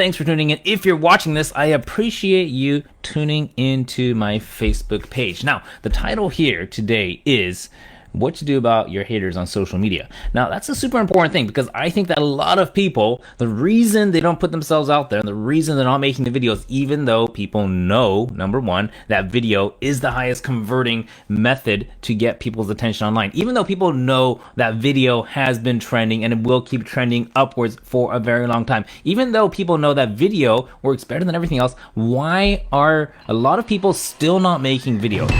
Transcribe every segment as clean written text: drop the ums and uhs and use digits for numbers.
Thanks for tuning in. If you're watching this, I appreciate you tuning into my Facebook page. Now, the title here today is what to do about your haters on social media. Now, that's a super important thing because I think that a lot of people, the reason they don't put themselves out there, and the reason they're not making the videos, even though people know, number one, that video is the highest converting method to get people's attention online, even though people know that video has been trending and it will keep trending upwards for a very long time, even though people know that video works better than everything else, why are a lot of people still not making videos?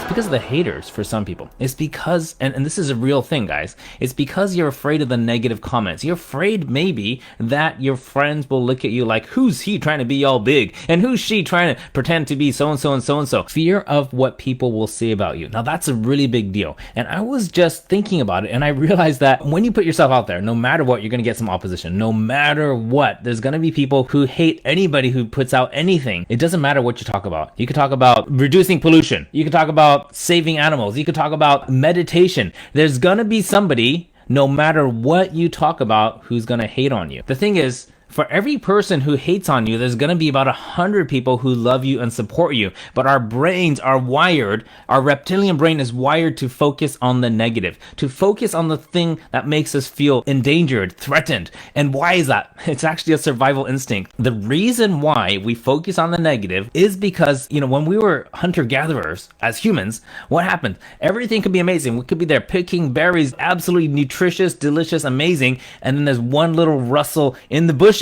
Because of the haters for some people. It's because, and this is a real thing, guys, it's because you're afraid of the negative comments. You're afraid maybe that your friends will look at you like, who's he trying to be all big? And who's she trying to pretend to be so-and-so and so-and-so? Fear of what people will say about you. Now, that's a really big deal. And I was just thinking about it, and I realized that when you put yourself out there, no matter what, you're going to get some opposition. No matter what, there's going to be people who hate anybody who puts out anything. It doesn't matter what you talk about. You could talk about reducing pollution. You could talk about saving animals. You could talk about meditation. There's gonna be somebody, no matter what you talk about, who's gonna hate on you. The thing is, for every person who hates on you, there's going to be about 100 people who love you and support you. But our brains are wired, our reptilian brain is wired to focus on the negative, to focus on the thing that makes us feel endangered, threatened. And why is that? It's actually a survival instinct. The reason why we focus on the negative is because, when we were hunter-gatherers as humans, what happened? Everything could be amazing. We could be there picking berries, absolutely nutritious, delicious, amazing. And then there's one little rustle in the bush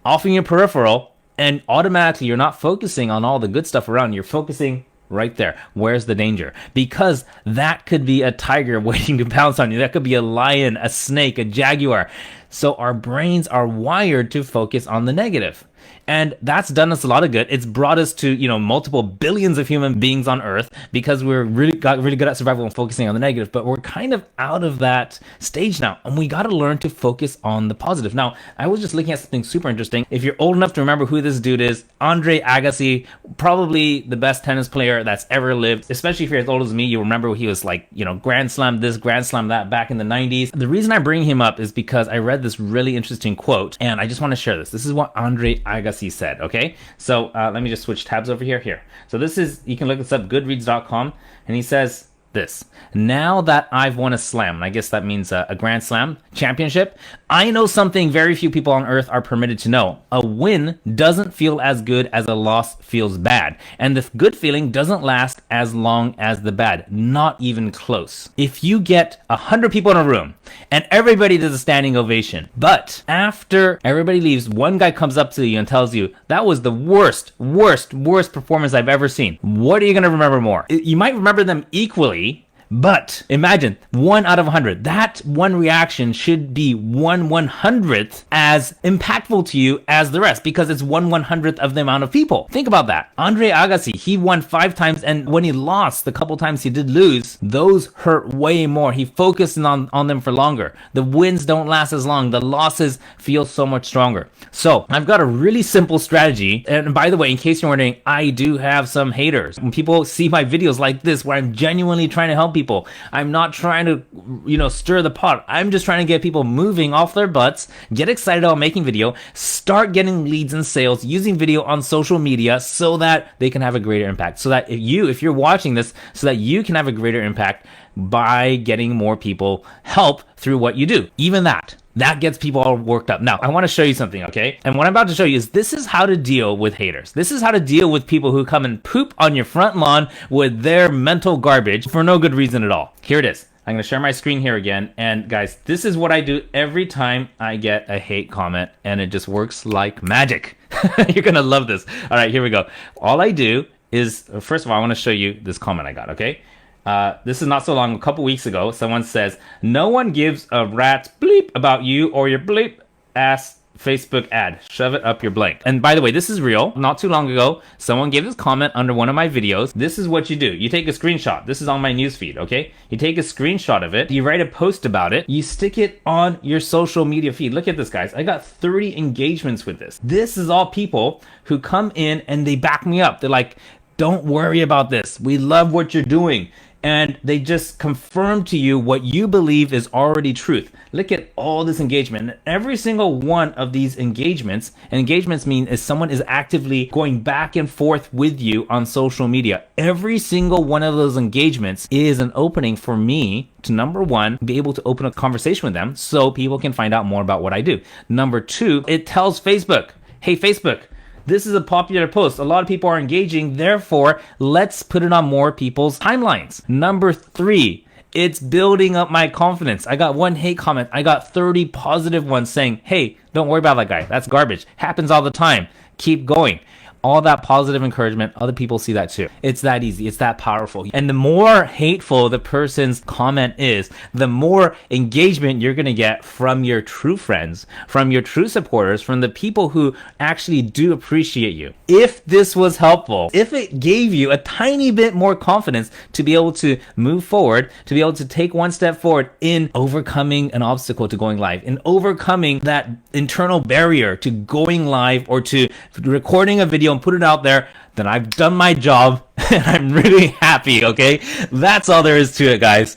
off in your peripheral, and automatically you're not focusing on all the good stuff around. You're focusing right there. Where's the danger? Because that could be a tiger waiting to pounce on you. That could be a lion, a snake, a jaguar. So our brains are wired to focus on the negative. And that's done us a lot of good. It's brought us to, multiple billions of human beings on Earth because we're really good at survival and focusing on the negative. But we're kind of out of that stage now. And we got to learn to focus on the positive. Now, I was just looking at something super interesting. If you're old enough to remember who this dude is, Andre Agassi, probably the best tennis player that's ever lived. Especially if you're as old as me, you remember he was like, Grand Slam this, Grand Slam that back in the 90s. The reason I bring him up is because I read this really interesting quote, and I just want to share this. This is what Andre Agassi said, okay? So let me just switch tabs over here. So this is, you can look this up, goodreads.com, and he says this: now that I've won a slam, and I guess that means a Grand Slam championship, I know something very few people on Earth are permitted to know. A win doesn't feel as good as a loss feels bad. And the good feeling doesn't last as long as the bad. Not even close. If you get 100 people in a room and everybody does a standing ovation, but after everybody leaves, one guy comes up to you and tells you, that was the worst performance I've ever seen. What are you going to remember more? You might remember them equally, but imagine 1 out of 100. That one reaction should be 1/100th as impactful to you as the rest because it's 1/100th of the amount of people. Think about that. Andre Agassi, he won 5 times, and when he lost, the couple times he did lose, those hurt way more. He focused on them for longer. The wins don't last as long. The losses feel so much stronger. So I've got a really simple strategy. And by the way, in case you're wondering, I do have some haters. When people see my videos like this, where I'm genuinely trying to help people, I'm not trying to, stir the pot. I'm just trying to get people moving off their butts, get excited about making video, start getting leads and sales using video on social media so that they can have a greater impact. So that if you're watching this, so that you can have a greater impact by getting more people help through what you do. Even that gets people all worked up. Now, I want to show you something, okay? And what I'm about to show you is this is how to deal with haters. This is how to deal with people who come and poop on your front lawn with their mental garbage for no good reason at all. Here it is. I'm going to share my screen here again. And guys, this is what I do every time I get a hate comment, and it just works like magic. You're going to love this. All right, here we go. All I do is, first of all, I want to show you this comment I got, okay? This is not so long, a couple weeks ago. Someone says, no one gives a rat's bleep about you or your bleep ass Facebook ad. Shove it up your blank. And by the way, this is real. Not too long ago, someone gave this comment under one of my videos. This is what you do. You take a screenshot. This is on my newsfeed, okay? You take a screenshot of it. You write a post about it. You stick it on your social media feed. Look at this, guys. I got 30 engagements with this. This is all people who come in and they back me up. They're like, don't worry about this. We love what you're doing. and they just confirm to you what you believe is already truth. Look at all this engagement. Every single one of these engagements, and engagements mean is someone is actively going back and forth with you on social media. Every single one of those engagements is an opening for me to, number one, be able to open a conversation with them so people can find out more about what I do. Number two, it tells Facebook, hey, Facebook, this is a popular post. A lot of people are engaging. Therefore, let's put it on more people's timelines. Number three, it's building up my confidence. I got one hate comment. I got 30 positive ones saying, hey, don't worry about that guy. That's garbage. Happens all the time. Keep going. All that positive encouragement, other people see that too. It's that easy. It's that powerful. And the more hateful the person's comment is, the more engagement you're going to get from your true friends, from your true supporters, from the people who actually do appreciate you. If this was helpful, if it gave you a tiny bit more confidence to be able to move forward, to be able to take one step forward in overcoming an obstacle to going live, in overcoming that internal barrier to going live or to recording a video and put it out there, then I've done my job and I'm really happy, okay? That's all there is to it, guys.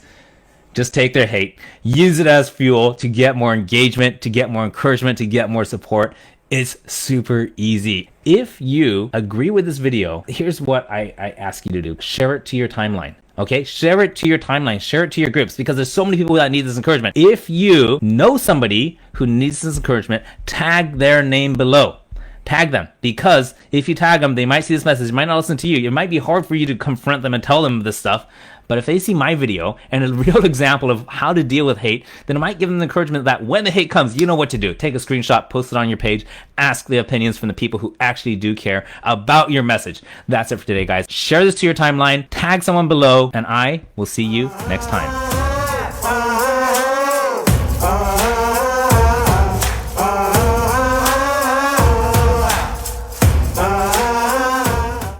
Just take their hate, use it as fuel to get more engagement, to get more encouragement, to get more support. It's super easy. If you agree with this video, here's what I ask you to do. Share it to your timeline. Okay, share it to your timeline, share it to your groups, because there's so many people that need this encouragement. If you know somebody who needs this encouragement, tag their name below. Tag them, because if you tag them, they might see this message, they might not listen to you. It might be hard for you to confront them and tell them this stuff. But if they see my video and a real example of how to deal with hate, then it might give them the encouragement that when the hate comes, you know what to do. Take a screenshot, post it on your page, ask the opinions from the people who actually do care about your message. That's it for today, guys. Share this to your timeline, tag someone below, and I will see you next time.